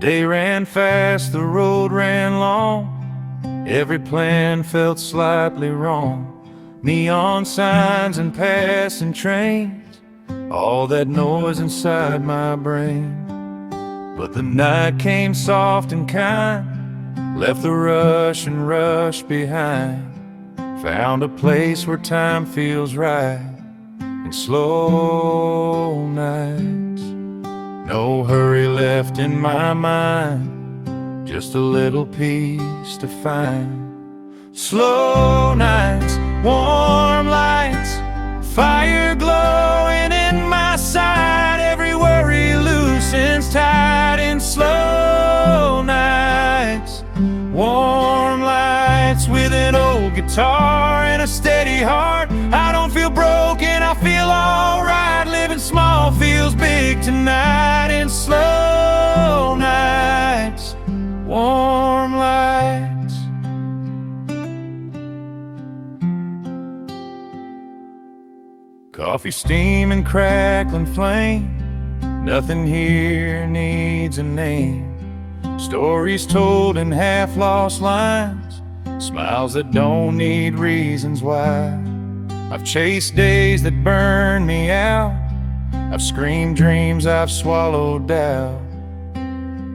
day ran fast, the road ran long. Every plan felt slightly wrong. Neon signs and passing trains, all that noise inside my brain. But the night came soft and kind, left the rush and rush behind. Found a place where time feels right, in slow nights. No hurry left in my mind, just a little peace to find. Slow nights, warm lights, fire glowing in my sight. Every worry loosens tight in slow nights. Warm lights with an old guitar and a steady heart. I don't feel broken, I feel alright. Living small feels big tonight in slow nights. Warm lights. Coffee steaming, crackling flame. Nothing here needs a name. Stories told in half-lost lines, smiles that don't need reasons why. I've chased days that burn me out. I've screamed dreams I've swallowed doubt.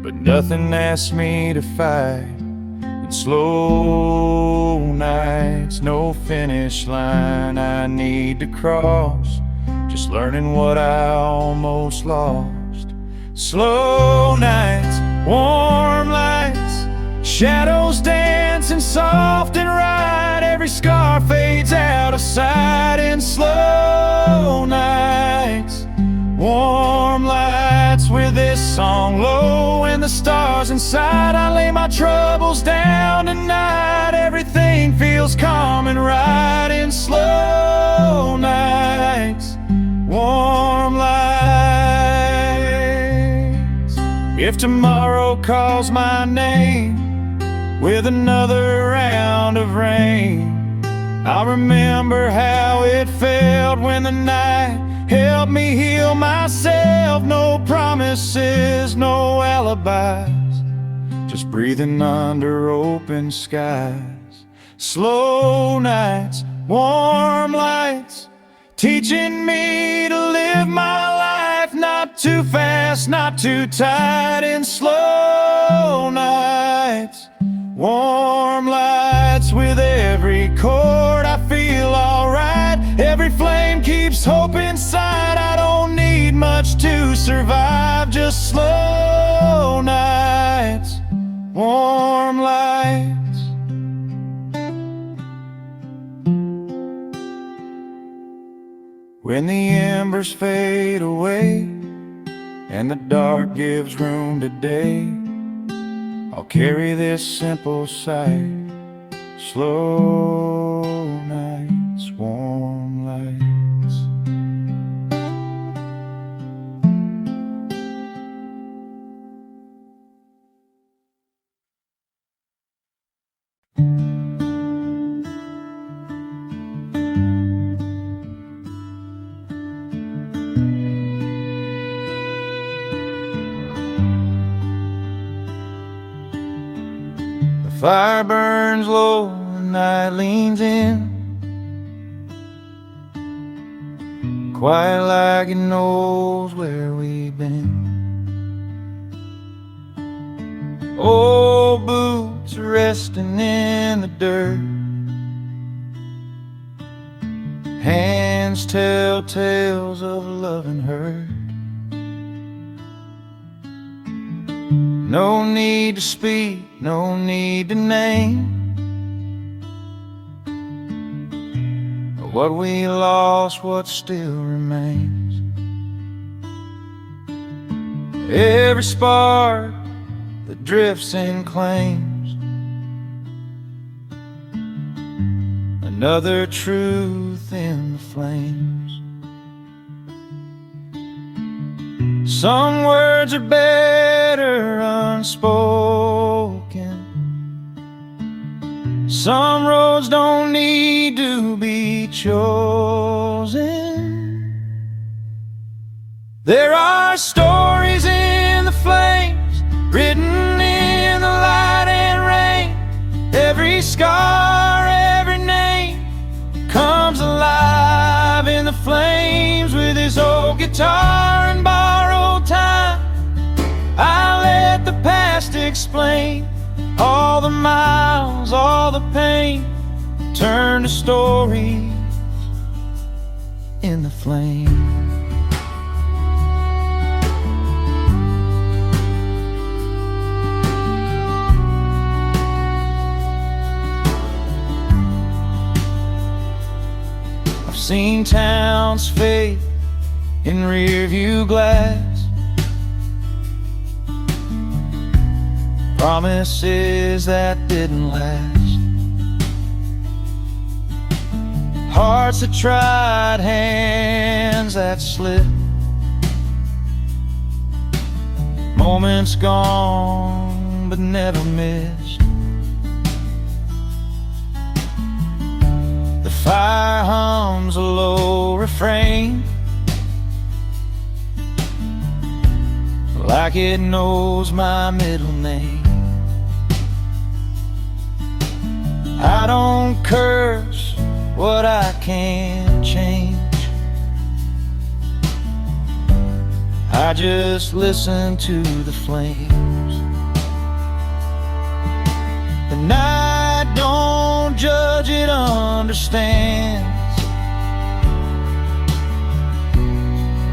But nothing asks me to fight. In slow nights, no finish line I need to cross. Just learning what I almost lost. Slow nights, warm lights, shadows dancing soft and right. Every scar fades out of sight in slow nights. Warm lights with this song low and the stars inside. I lay my troubles down tonight. Everything feels calm and right in slow nights. Warm lights. If tomorrow calls my name with another round of rain, I'll remember how it felt when the night helped me heal myself. No promises, no alibis, just breathing under open skies. Slow nights, warm lights, teaching me to live my life. Not too fast, not too tight in slow nights. Warm lights with every chord I feel alright. Every flame keeps hope inside. I don't need much to survive, just slow nights, warm lights. When the embers fade away and the dark gives room to day, I'll carry this simple sight. Slow nights, warm lights. The fire burns low, the night leans in, quiet like it knows where we've been. Old boots resting in the dirt, hands tell tales of love and hurt. No need to speak, no need to name what we lost, what still remains. Every spark that drifts and claims another truth in the flames. Some words are better unspoken. Some roads don't need to be chosen. There are stories in the flames written flames with his old guitar and borrowed time. I let the past explain all the miles, all the pain, turn to stories in the flame. I've seen towns fade in rearview glass, promises that didn't last, hearts that tried, hands that slipped, moments gone but never missed. The fire hums a low refrain, like it knows my middle name. I don't curse what I can't change, I just listen to the flames. The night don't judge, it understands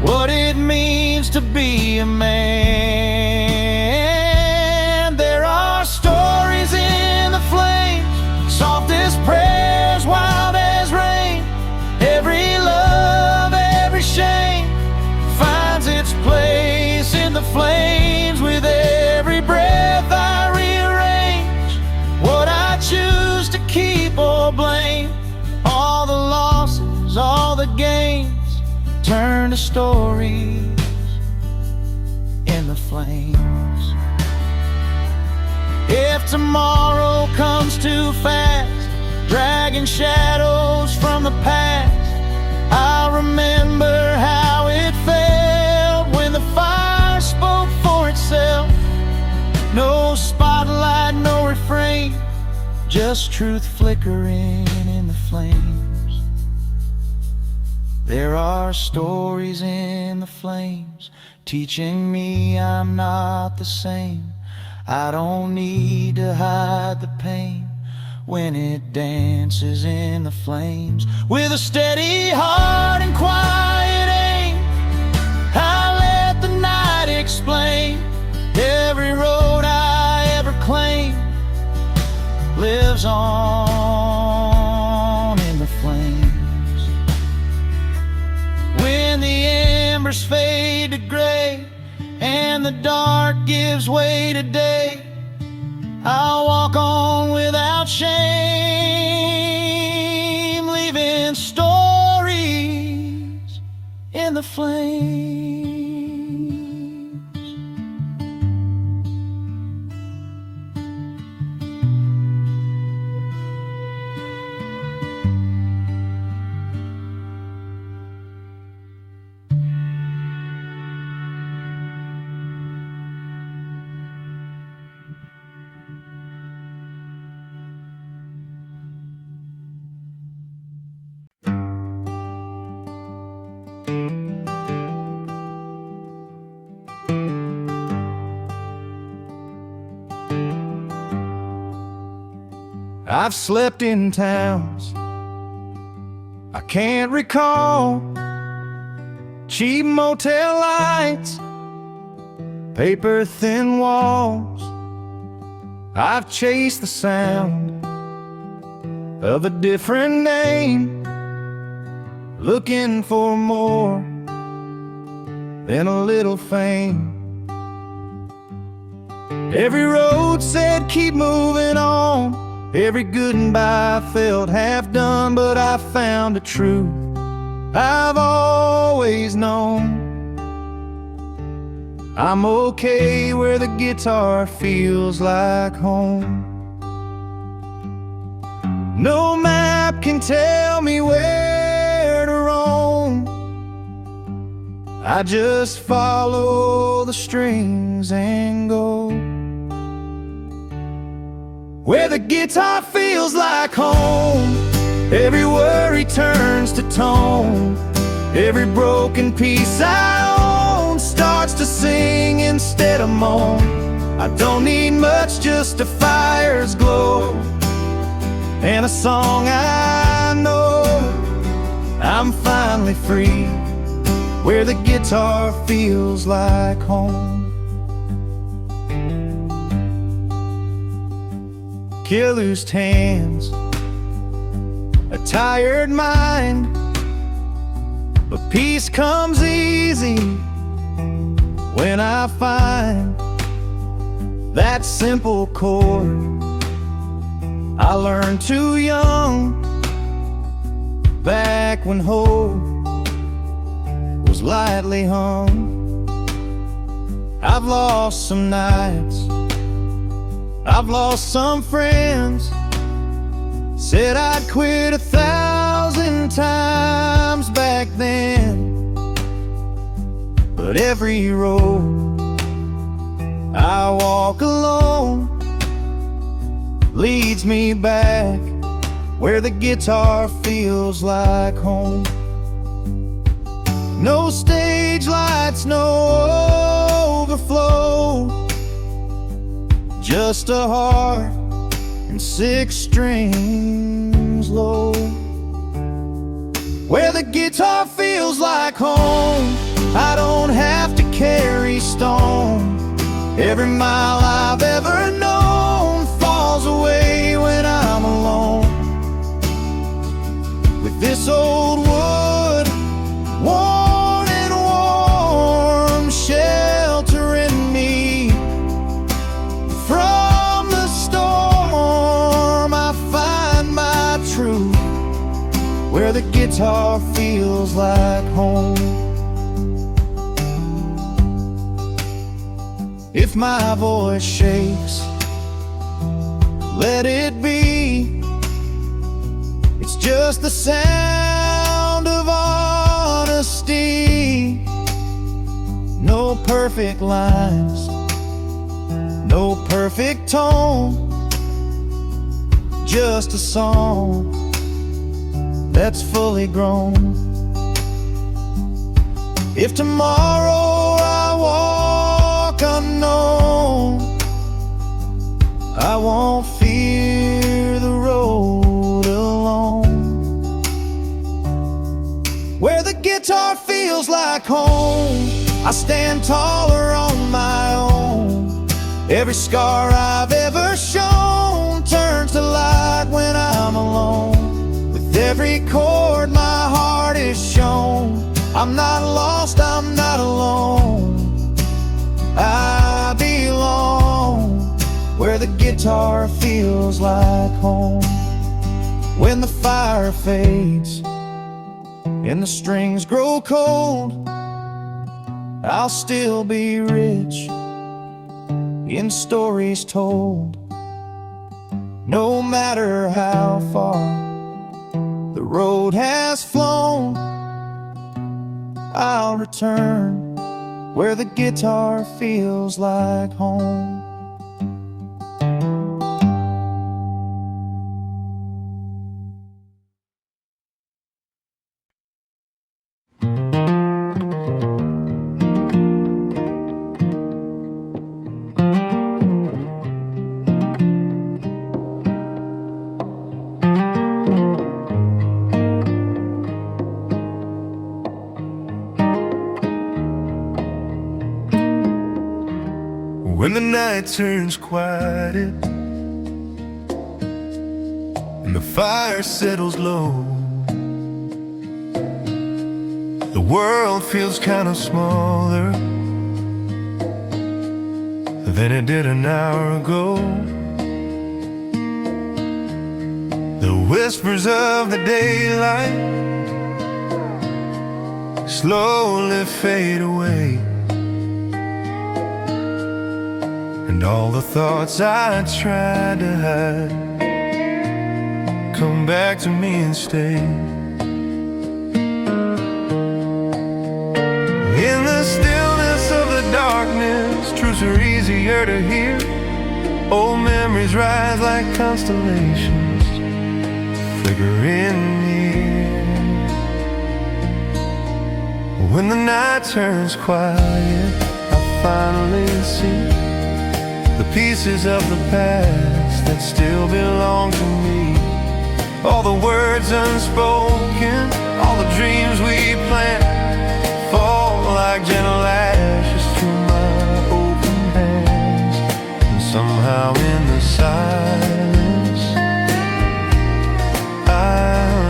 what it means to be a man. There are stories in the flames, soft as prayers, wild as rain. Every love, every shame finds its place in the flames. With every breath I rearrange what I choose to keep or blame. All the losses, all the gains turn to stories in the flames. If tomorrow comes too fast, dragging shadows from the past, I'll remember how it felt when the fire spoke for itself. No spotlight, no refrain, just truth flickering in the flames. There are stories in the flames, teaching me I'm not the same. I don't need to hide the pain when it dances in the flames. With a steady heart and quiet aim, I let the night explain. Every road I ever claimed lives on in the flames. When the embers fade to gray and the dark gives way to day, I'll walk on without shame, leaving stories in the flames. I've slept in towns I can't recall, cheap motel lights, paper thin walls. I've chased the sound of a different name, looking for more than a little fame. Every road said keep moving on, every goodbye felt half done, but I found a truth I've always known. I'm okay where the guitar feels like home. No map can tell me where to roam, I just follow the strings and go where the guitar feels like home. Every worry turns to tone, Every broken piece I own starts to sing instead of moan. I don't need much, just a fire's glow and a song I know. I'm finally free, where the guitar feels like home. Calloused hands, a tired mind, but peace comes easy when I find that simple chord I learned too young, back when hope was lightly hung. I've lost some nights, I've lost some friends, said I'd quit 1,000 times back then. But every road I walk alone leads me back where the guitar feels like home. No stage lights, no overflow, just a heart and 6 strings low. Where the guitar feels like home, I don't have to carry stone. Every mile I've ever known falls away when I'm alone. With this old wood, worn and warm, sheltering me from the storm, I find my truth, where the guitar feels like home. If my voice shakes, let it be. It's just the sound of honesty. No perfect lines, no perfect tone, just a song that's fully grown. If tomorrow I walk unknown, I won't fear the road alone. Where the guitar feels like home, I stand taller on my own. Every scar I've ever shown turns to light when I'm alone. With every chord my heart is shown, I'm not lost, I'm not alone. I belong where the guitar feels like home. When the fire fades and the strings grow cold, I'll still be rich in stories told. No matter how far the road has flown, I'll return where the guitar feels like home. When the night turns quiet and the fire settles low, the world feels kind of smaller than it did an hour ago. The whispers of the daylight slowly fade away, and all the thoughts I tried to hide come back to me and stay. In the stillness of the darkness, truths are easier to hear. Old memories rise like constellations, flickering near. When the night turns quiet, I finally see the pieces of the past that still belong to me. All the words unspoken, all the dreams we planned, fall like gentle ashes through my open hands. And somehow in the silence I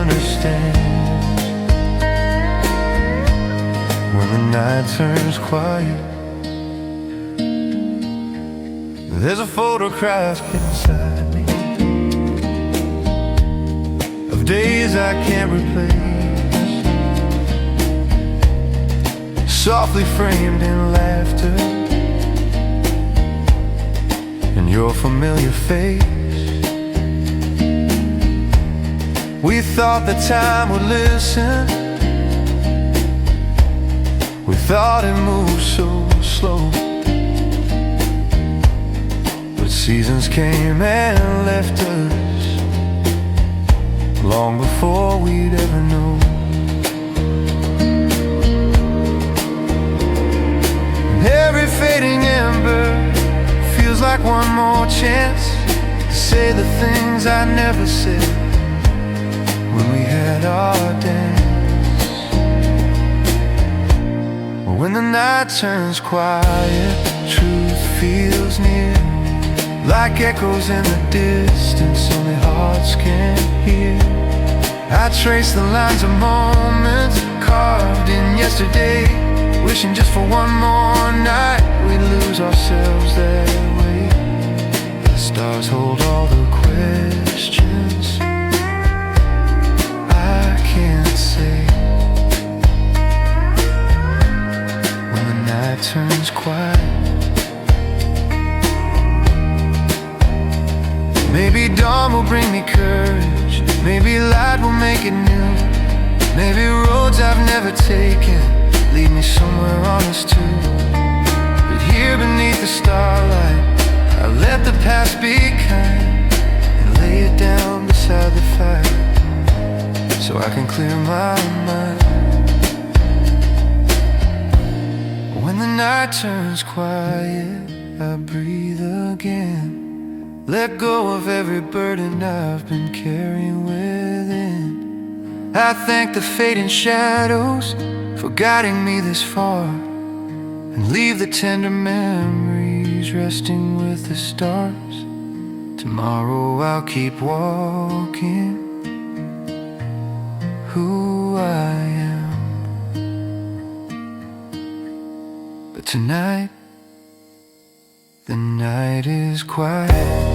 understand. When the night turns quiet, there's a photograph inside me of days I can't replace, softly framed in laughter and your familiar face. We thought that time would listen, we thought it moved so slow, but seasons came and left us long before we'd ever know. And every fading ember feels like one more chance to say the things I never said when we had our dance. When the night turns quiet, truth feels near, like echoes in the distance only hearts can hear. I trace the lines of moments carved in yesterday, wishing just for one more night we'd lose ourselves that way. The stars hold all the questions I can't say. When the night turns quiet, maybe dawn will bring me courage, maybe light will make it new, maybe roads I've never taken lead me somewhere honest too. But here beneath the starlight, I let the past be kind and lay it down beside the fire so I can clear my mind. When the night turns quiet, I breathe again, let go of every burden I've been carrying within. I thank the fading shadows for guiding me this far, and leave the tender memories resting with the stars. Tomorrow I'll keep walking who I am, but tonight the night is quiet.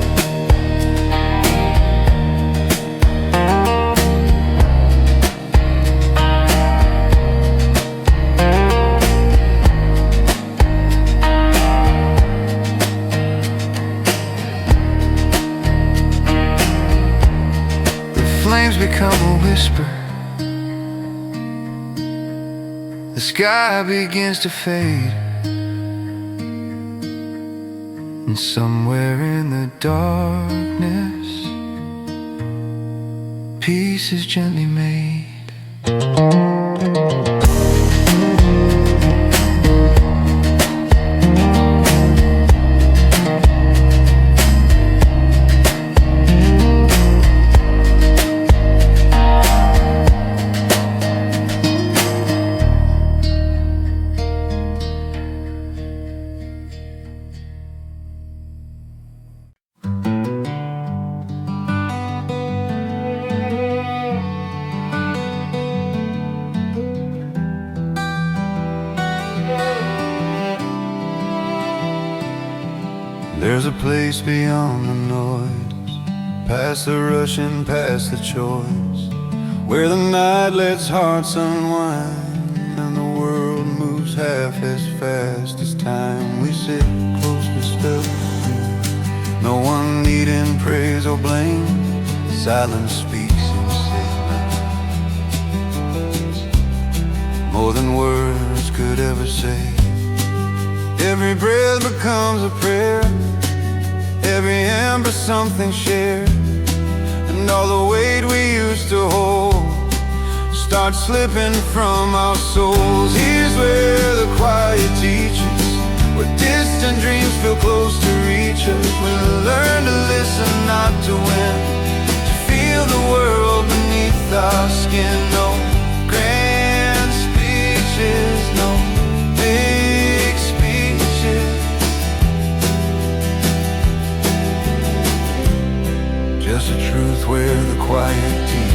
Flames become a whisper, the sky begins to fade, and somewhere in the darkness peace is gently made. There's a place beyond the noise, past the rush and past the choice, where the night lets hearts unwind and the world moves half as fast as time. We sit close and still, no one needing praise or blame. Silence speaks in signals, more than words could ever say. Every breath becomes a prayer, every ember something shared, and all the weight we used to hold start slipping from our souls. Here's where the quiet teaches, where distant dreams feel close to reach us. We learn to listen, not to win, to feel the world beneath our skin. No grand speeches, no big speeches, just a truth where the quiet teaches.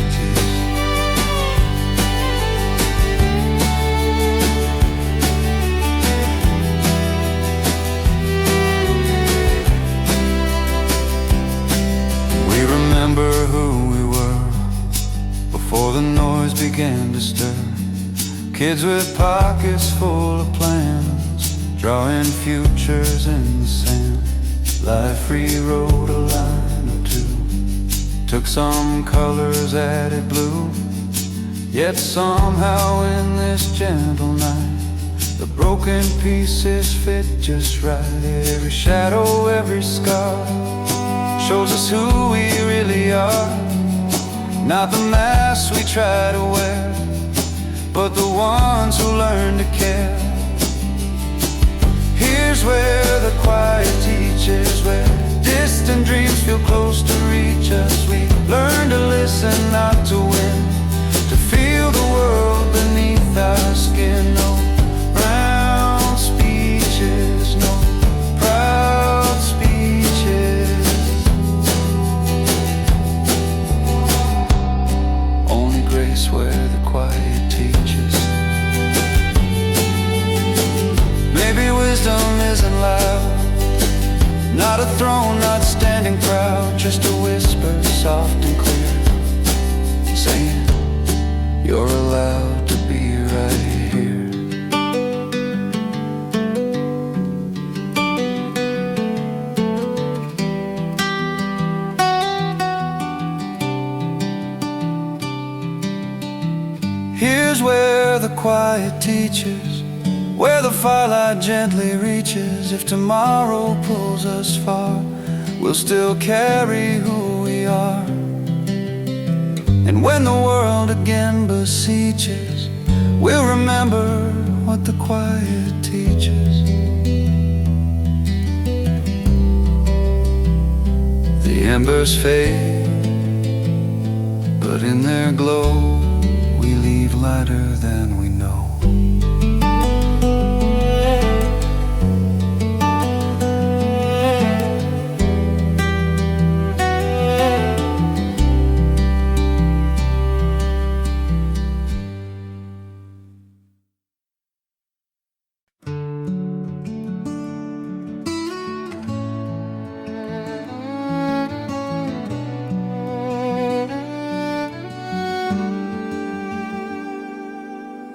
Remember who we were before the noise began to stir. Kids with pockets full of plans, drawing futures in the sand. Life rewrote a line or two, took some colors, added blue. Yet somehow in this gentle night, the broken pieces fit just right. Every shadow, every scar shows us who we really are. Not the masks we try to wear, but the ones who learn to care. Here's where the quiet teaches, where distant dreams feel close to reach us. We learn to listen, not to win, to feel the world beneath our skin. No round speeches, no proud speeches, grace where the quiet teaches. Maybe wisdom isn't loud, not a throne, not standing proud, just a whisper soft and clear, saying you're allowed to be right here. Here's where the quiet teaches, where the firelight gently reaches. If tomorrow pulls us far, we'll still carry who we are. And when the world again beseeches, we'll remember what the quiet teaches. The embers fade, but in their glow we leave lighter than we know.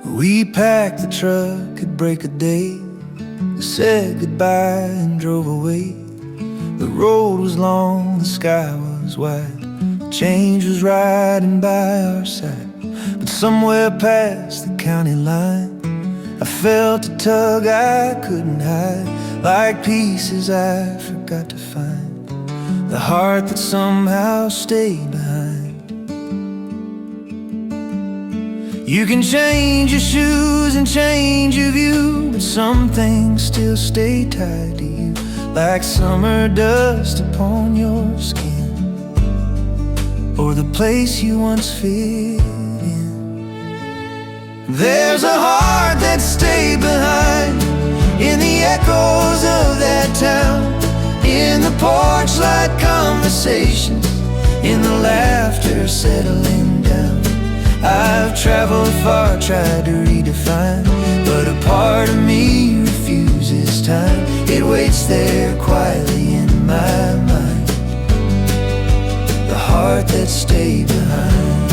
We packed the truck at break of day, said goodbye and drove away. The road was long, the sky was wide, change was riding by our side. But somewhere past the county line, I felt a tug I couldn't hide, like pieces I forgot to find, the heart that somehow stayed behind. You can change your shoes and change your view, but some things still stay tied to you, like summer dust upon your skin, or the place you once fit in. There's a heart that stayed behind, in the echoes of that town, in the porch light conversations, in the laughter settling down. I've traveled far, tried to redefine, but a part of me refuses time. It waits there quietly in my mind, the heart that stayed behind.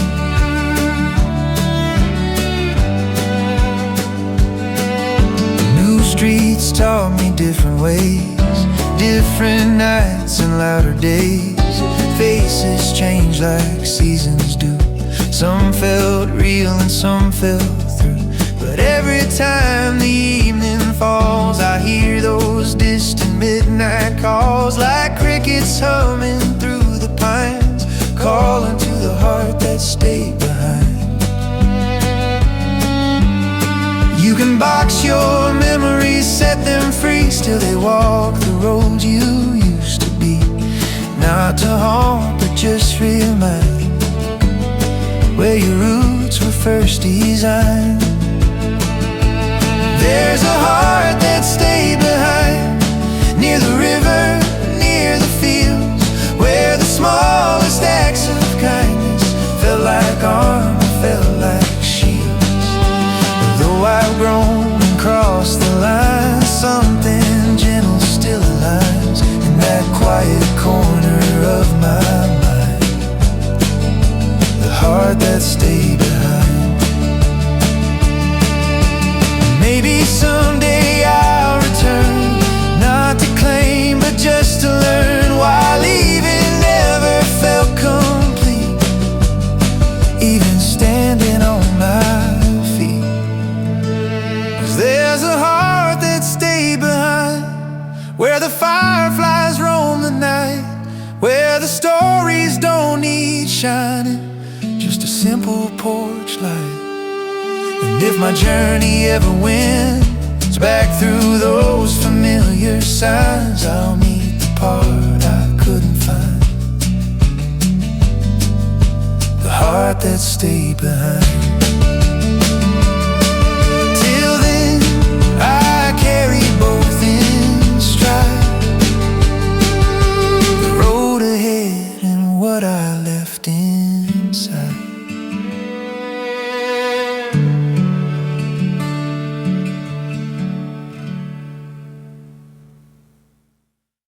New streets taught me different ways, different nights and louder days. Faces change like seasons do, some felt real and some fell through. But every time the evening falls, I hear those distant midnight calls, like crickets humming through the pines, calling to the heart that stayed behind. box your memories, set them free. Still they walk the road you used to be. Not to haunt, but just remind where your roots were first designed. There's a heart that stayed behind, near the river, near the fields, where the smallest acts of kindness felt like armor, felt like shields. Though I've grown and crossed the line, something gentle still aligns in that quiet corner of my mind. The heart that stayed behind. Maybe someday I'll return, not to claim but just to learn why leaving never felt complete, even standing on my feet. 'Cause there's a heart that stayed behind, where the fireflies roam the night, where the stories don't need shining, just a simple porch light. And if my journey ever wins back through those familiar signs, I'll meet the part I couldn't find, the heart that stayed behind. Till then, I carry both in stride, the road ahead and what I left inside.